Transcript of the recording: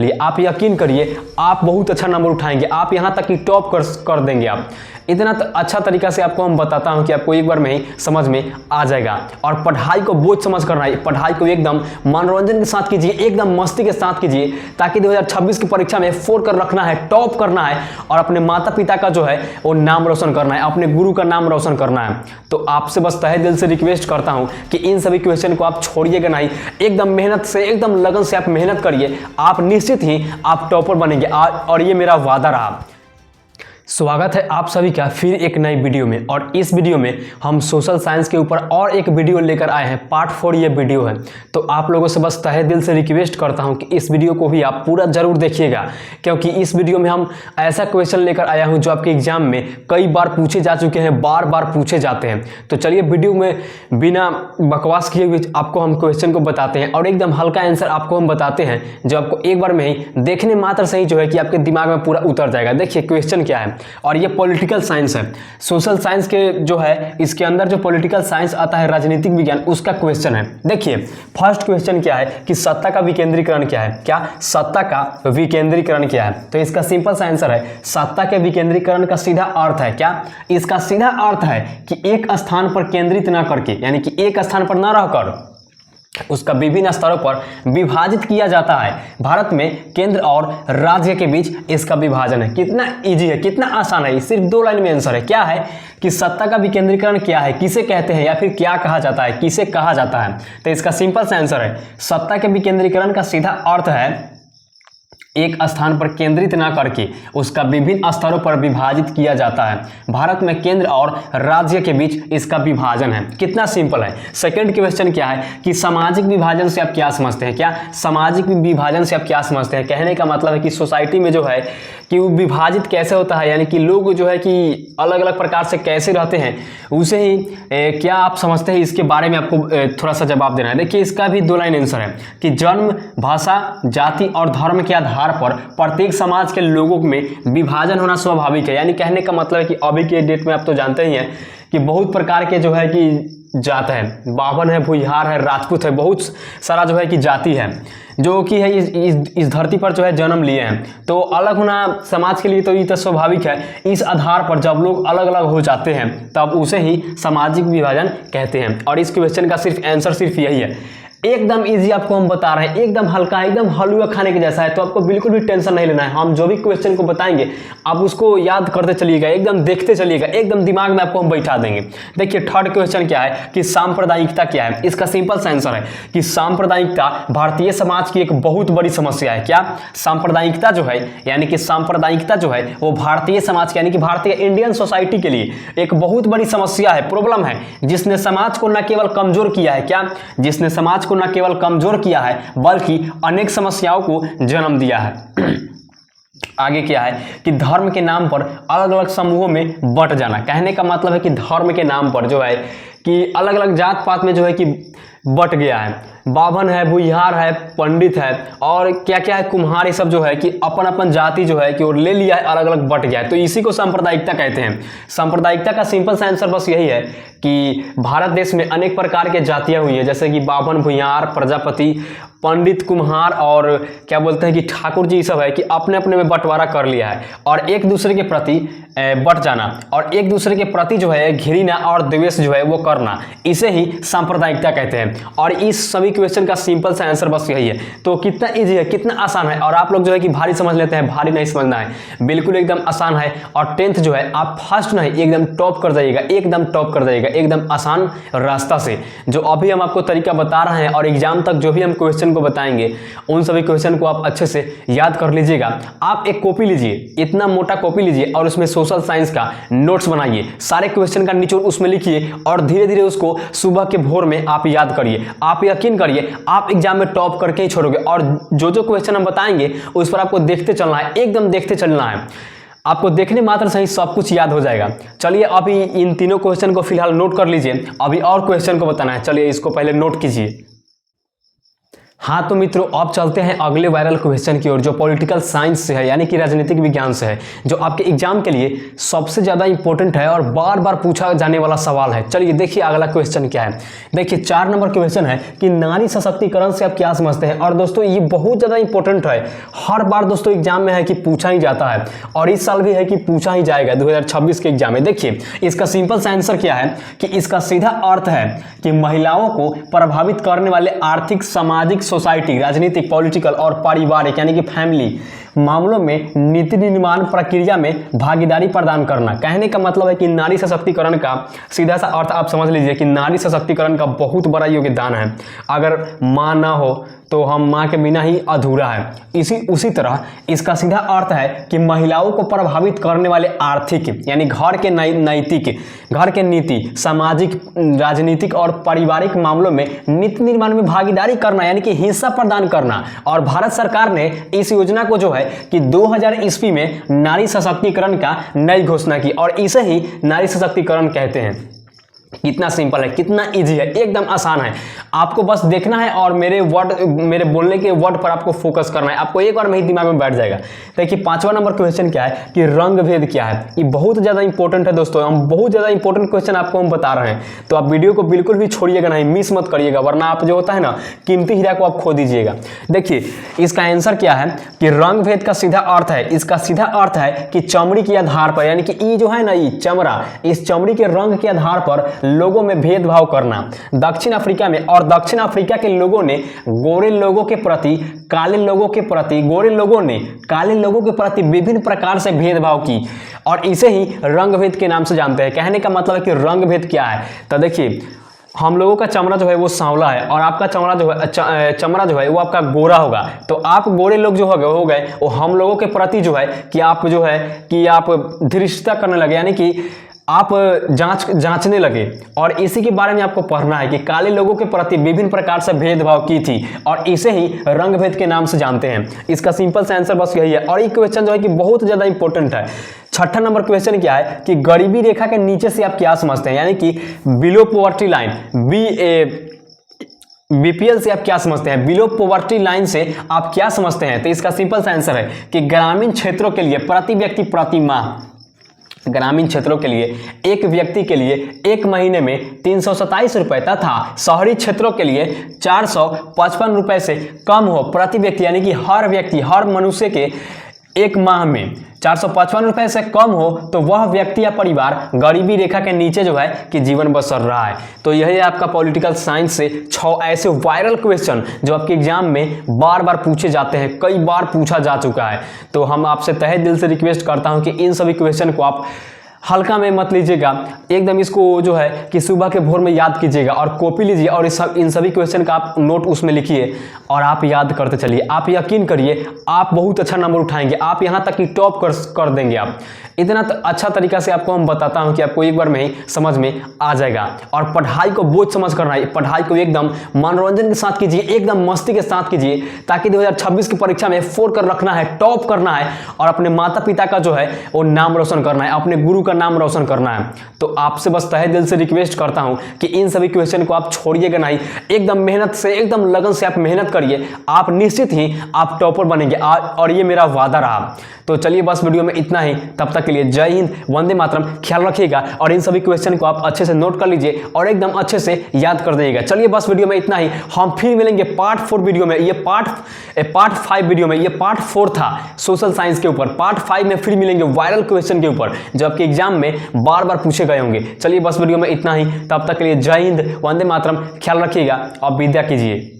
आप यकीन करिए आप बहुत अच्छा नंबर उठाएंगे, आप यहाँ तक कि टॉप कर देंगे। आप इतना अच्छा तरीका से आपको हम बताता हूँ कि आपको एक बार में ही समझ में आ जाएगा। और पढ़ाई को बोझ समझ करना है, पढ़ाई को एकदम मनोरंजन के साथ कीजिए, एकदम मस्ती के साथ कीजिए, ताकि 2026 की परीक्षा में फोड़ कर रखना है, टॉप करना है और अपने माता पिता का जो है वो नाम रोशन करना है, अपने गुरु का नाम रोशन करना है। तो आपसे बस तहे दिल से रिक्वेस्ट करता हूँ कि इन सभी क्वेश्चन को आप छोड़िएगा नहीं, एकदम मेहनत से, एकदम लगन से आप मेहनत करिए, आप निश्चित ही आप टॉपर बनेंगे और ये मेरा वादा रहा। स्वागत है आप सभी का फिर एक नई वीडियो में। और इस वीडियो में हम सोशल साइंस के ऊपर और एक वीडियो लेकर आए हैं, पार्ट 4 ये वीडियो है। तो आप लोगों से बस तहे दिल से रिक्वेस्ट करता हूं कि इस वीडियो को भी आप पूरा जरूर देखिएगा, क्योंकि इस वीडियो में हम ऐसा क्वेश्चन लेकर आया हूं जो आपके एग्जाम में कई बार पूछे जा चुके हैं, बार बार पूछे जाते हैं। तो चलिए वीडियो में बिना बकवास किए हुए आपको हम क्वेश्चन को बताते हैं और एकदम हल्का आंसर आपको हम बताते हैं, जो आपको एक बार में ही देखने मात्र से ही जो है कि आपके दिमाग में पूरा उतर जाएगा। देखिए क्वेश्चन क्या है, और ये पॉलिटिकल साइंस है। सोशल साइंस के जो है इसके अंदर जो पॉलिटिकल साइंस आता है, राजनीतिक विज्ञान, उसका क्वेश्चन है। देखिए फर्स्ट क्वेश्चन क्या है कि सत्ता का विकेंद्रीकरण क्या है। क्या सत्ता का विकेंद्रीकरण क्या है? तो इसका सिंपल सा आंसर है, सत्ता के विकेंद्रीकरण का सीधा अर्थ है क्या, इसका सीधा अर्थ है कि एक स्थान पर केंद्रित ना करके, यानी कि एक स्थान पर ना रहकर उसका विभिन्न स्तरों पर विभाजित किया जाता है। भारत में केंद्र और राज्य के बीच इसका विभाजन है। कितना इजी है, कितना आसान है, सिर्फ 2 लाइन में आंसर है। क्या है कि सत्ता का विकेंद्रीकरण क्या है, किसे कहते हैं, या फिर क्या कहा जाता है, किसे कहा जाता है। तो इसका सिंपल सा आंसर है, सत्ता के विकेंद्रीकरण का सीधा अर्थ है एक स्थान पर केंद्रित ना करके उसका विभिन्न स्तरों पर विभाजित किया जाता है। भारत में केंद्र और राज्य के बीच इसका विभाजन है। कितना सिंपल है। सेकंड क्वेश्चन क्या है कि सामाजिक विभाजन से आप क्या समझते हैं। क्या सामाजिक विभाजन से आप क्या समझते हैं? कहने का मतलब है कि सोसाइटी में जो है कि वो विभाजित कैसे होता है, यानी कि लोग जो है कि अलग अलग प्रकार से कैसे रहते हैं, उसे ही क्या आप समझते हैं, इसके बारे में आपको थोड़ा सा जवाब देना है। देखिए इसका भी 2 लाइन आंसर है कि जन्म, भाषा, जाति और धर्म के आधार पर प्रत्येक समाज के लोगों में विभाजन होना स्वाभाविक है। यानी कहने का मतलब है कि अभी के डेट में आप तो जानते ही हैं कि बहुत प्रकार के जो है कि जात है, बावन है, भुइहार है, राजपूत है, बहुत सारा जो है कि जाति है जो कि है इस धरती पर जो है जन्म लिए हैं। तो अलग होना समाज के लिए तो ये तो स्वाभाविक है। इस आधार पर जब लोग अलग अलग हो जाते हैं तब उसे ही सामाजिक विभाजन कहते हैं। और इस क्वेश्चन का सिर्फ आंसर सिर्फ यही है। एकदम इजी आपको हम बता रहे हैं, एकदम हल्का, एकदम हलवा खाने के जैसा है। तो आपको बिल्कुल भी टेंशन नहीं लेना है। हम जो भी क्वेश्चन को बताएंगे आप उसको याद करते चलिएगा, एकदम देखते चलिएगा, एकदम दिमाग में आपको हम बैठा देंगे। देखिए थर्ड क्वेश्चन क्या है कि सांप्रदायिकता क्या है। इसका सिंपल सा आंसर है कि सांप्रदायिकता भारतीय समाज की एक बहुत बड़ी समस्या है। क्या सांप्रदायिकता जो है, यानी कि सांप्रदायिकता जो है वो भारतीय समाज यानी कि भारतीय इंडियन सोसाइटी के लिए एक बहुत बड़ी समस्या है, प्रॉब्लम है, जिसने समाज को न केवल कमजोर किया है। क्या जिसने समाज को न केवल कमजोर किया है बल्कि अनेक समस्याओं को जन्म दिया है। आगे क्या है कि धर्म के नाम पर अलग अलग समूहों में बंट जाना। कहने का मतलब है कि धर्म के नाम पर जो है कि अलग अलग जात पात में जो है कि बट गया है। बावन है, भुइहार है, पंडित है और क्या क्या है, कुम्हार, ये सब जो है कि अपन अपन जाति जो है कि वो ले लिया है, अलग अलग बट गया है। तो इसी को सांप्रदायिकता कहते हैं। सांप्रदायिकता का सिंपल सा आंसर बस यही है कि भारत देश में अनेक प्रकार के जातियां हुई है, जैसे कि बावन, भुइहार, प्रजापति, पंडित, कुम्हार और क्या बोलते हैं कि ठाकुर जी, सब है कि अपने अपने में बंटवारा कर लिया है और एक दूसरे के प्रति बट जाना और एक दूसरे के प्रति जो है घृणा और द्वेष जो है वो करना, इसे ही सांप्रदायिकता कहते हैं। और इस सभी क्वेश्चन का सिंपल सा आंसर बस यही है। तो कितना इजी है, कितना आसान है। और आप लोग जो है कि भारी समझ लेते हैं, भारी नहीं समझना है, बिल्कुल एकदम आसान है। और 10th जो है आप फर्स्ट नहीं एकदम टॉप कर जाइएगा, एकदम टॉप कर जाइएगा, एकदम आसान रास्ता से। जो अभी हम आपको तरीका बता रहे हैं और एग्जाम तक जो भी हम क्वेश्चन को बताएंगे उन सभी क्वेश्चन को आप अच्छे से याद कर लीजिएगा। आप एक कॉपी लीजिए, इतना मोटा कॉपी लीजिए और उसमें सोशल साइंस का नोट्स बनाइए, सारे क्वेश्चन का निचोड़ उसमें लिखिए और धीरे धीरे उसको सुबह के भोर में आप याद करिए। आप यकीन करिए आप एग्जाम में टॉप करके ही छोड़ोगे। और जो जो क्वेश्चन हम बताएंगे उस पर आपको देखते चलना है, एकदम देखते चलना है। आपको देखने मात्र से ही सब कुछ याद हो जाएगा। चलिए अभी इन तीनों क्वेश्चन को फिलहाल नोट कर लीजिए, अभी और क्वेश्चन को बताना है। चलिए इसको पहले नोट कीजिए। हाँ तो मित्रों, अब चलते हैं अगले वायरल क्वेश्चन की ओर, जो पॉलिटिकल साइंस से है, यानी कि राजनीतिक विज्ञान से है, जो आपके एग्जाम के लिए सबसे ज़्यादा इंपॉर्टेंट है और बार बार पूछा जाने वाला सवाल है। चलिए देखिए अगला क्वेश्चन क्या है। देखिए 4 नंबर क्वेश्चन है कि नारी सशक्तिकरण से आप क्या समझते हैं। और दोस्तों ये बहुत ज़्यादा इंपॉर्टेंट है, हर बार दोस्तों एग्जाम में है कि पूछा ही जाता है, और इस साल भी है कि पूछा ही जाएगा 2026 के एग्जाम में। देखिए इसका सिंपल सा आंसर क्या है कि इसका सीधा अर्थ है कि महिलाओं को प्रभावित करने वाले आर्थिक, सामाजिक, सोसाइटी, राजनीतिक, पॉलिटिकल और पारिवारिक यानी कि फैमिली मामलों में नीति निर्माण प्रक्रिया में भागीदारी प्रदान करना। कहने का मतलब है कि नारी सशक्तिकरण का सीधा सा अर्थ आप समझ लीजिए कि नारी सशक्तिकरण का बहुत बड़ा योगदान है। अगर माँ ना हो तो हम माँ के बिना ही अधूरा है। उसी तरह इसका सीधा अर्थ है कि महिलाओं को प्रभावित करने वाले आर्थिक यानी घर के नैतिक, घर के नीति, सामाजिक, राजनीतिक और पारिवारिक मामलों में नीति निर्माण में भागीदारी करना यानी कि हिस्सा प्रदान करना। और भारत सरकार ने इस योजना को जो है कि 2000 ईस्वी में नारी सशक्तिकरण का नई घोषणा की, और इसे ही नारी सशक्तिकरण कहते हैं। कितना सिंपल है, कितना इजी है, एकदम आसान है। आपको बस देखना है और मेरे बोलने के वर्ड पर आपको फोकस करना है, आपको एक बार में ही दिमाग में बैठ जाएगा। देखिए 5वां नंबर क्वेश्चन क्या है कि रंग भेद क्या है। ये बहुत ज़्यादा इंपॉर्टेंट है दोस्तों, हम बहुत ज़्यादा इंपॉर्टेंट क्वेश्चन आपको हम बता रहे हैं, तो आप वीडियो को बिल्कुल भी छोड़िएगा नहीं, मिस मत करिएगा, वरना आप जो होता है ना कीमती हीरा को आप खो दीजिएगा। देखिए इसका आंसर क्या है कि रंग भेद का सीधा अर्थ है, इसका सीधा अर्थ है कि चमड़ी के आधार पर, यानी कि ये जो है ना ये चमड़ा, इस चमड़ी के रंग के आधार पर लोगों में भेदभाव करना। दक्षिण अफ्रीका में, और दक्षिण अफ्रीका के लोगों ने गोरे लोगों के प्रति काले लोगों के प्रति, गोरे लोगों ने काले लोगों के प्रति विभिन्न प्रकार से भेदभाव की, और इसे ही रंग भेद के नाम से जानते हैं। कहने का मतलब है कि रंग भेद क्या है, तो देखिए हम लोगों का चमड़ा जो है वो सांवला है, और आपका चमड़ा जो है वो आपका गोरा होगा। तो आप गोरे लोग जो हो गए वो हम लोगों के प्रति जो है कि आप जो है कि आप धृष्टता करने लगे, यानी कि आप जांचने लगे। और इसी के बारे में आपको पढ़ना है कि काले लोगों के प्रति विभिन्न प्रकार से भेदभाव की थी, और इसे ही रंग भेद के नाम से जानते हैं। इसका सिंपल सा आंसर बस यही है, और ये क्वेश्चन जो है कि बहुत ज़्यादा इंपॉर्टेंट है। 6ठा नंबर क्वेश्चन क्या है कि गरीबी रेखा के नीचे से आप क्या समझते हैं, यानी कि बिलो पॉवर्टी लाइन, बीपीएल से आप क्या समझते हैं, बिलो पॉवर्टी लाइन से आप क्या समझते हैं। तो इसका सिंपल सा आंसर है कि ग्रामीण क्षेत्रों के लिए प्रति व्यक्ति प्रति माह, ग्रामीण क्षेत्रों के लिए एक व्यक्ति के लिए एक महीने में 327 रुपये तथा शहरी क्षेत्रों के लिए 455 रुपये से कम हो प्रति व्यक्ति, यानी कि हर व्यक्ति, हर मनुष्य के एक माह में 455 रुपये से कम हो तो वह व्यक्ति या परिवार गरीबी रेखा के नीचे जो है कि जीवन बसर रहा है। तो यही है आपका पॉलिटिकल साइंस से 6 ऐसे वायरल क्वेश्चन जो आपके एग्जाम में बार बार पूछे जाते हैं, कई बार पूछा जा चुका है। तो हम आपसे तहे दिल से रिक्वेस्ट करता हूं कि इन सभी क्वेश्चन को आप हल्का में मत लीजिएगा, एकदम इसको जो है कि सुबह के भोर में याद कीजिएगा, और कॉपी लीजिए और इन सभी क्वेश्चन का आप नोट उसमें लिखिए और आप याद करते चलिए। आप यकीन करिए आप बहुत अच्छा नंबर उठाएंगे, आप यहाँ तक कि टॉप कर देंगे। आप इतना अच्छा तरीका से आपको हम बताता हूँ कि आपको एक बार में ही समझ में आ जाएगा। और पढ़ाई को बोझ समझ करना है, पढ़ाई को एकदम मनोरंजन के साथ कीजिए, एकदम मस्ती के साथ कीजिए, ताकि 2026 की परीक्षा में 4 कर रखना है, टॉप करना है, और अपने माता पिता का जो है वो नाम रोशन करना है, अपने गुरु का नाम रोशन करना है। तो आपसे बस तहे दिल से रिक्वेस्ट करता हूं कि इन सभी क्वेश्चन को आप छोड़िएगा नहीं, एकदम मेहनत से, एकदम लगन से आप मेहनत करिए, आप निश्चित ही आप टॉपर बनेंगे, और ये मेरा वादा रहा। तो चलिए बस वीडियो में इतना ही, तब तक के लिए जय हिंद, वंदे मातरम, ख्याल रखिएगा, और इन सभी क्वेश्चन को आप अच्छे से नोट कर लीजिए और एकदम अच्छे से याद कर दीजिएगा। चलिए बस वीडियो में इतना ही, हम फिर मिलेंगे पार्ट 4 वीडियो में। ये पार्ट 5 वीडियो में, ये पार्ट 4 था सोशल साइंस के ऊपर, पार्ट 5 में फिर मिलेंगे वायरल क्वेश्चन के ऊपर जो आपके एग्जाम में बार बार पूछे गए होंगे। चलिए बस वीडियो में इतना ही, तब तक के लिए जय हिंद, वंदे मातरम, ख्याल रखिएगा और विद्या कीजिए।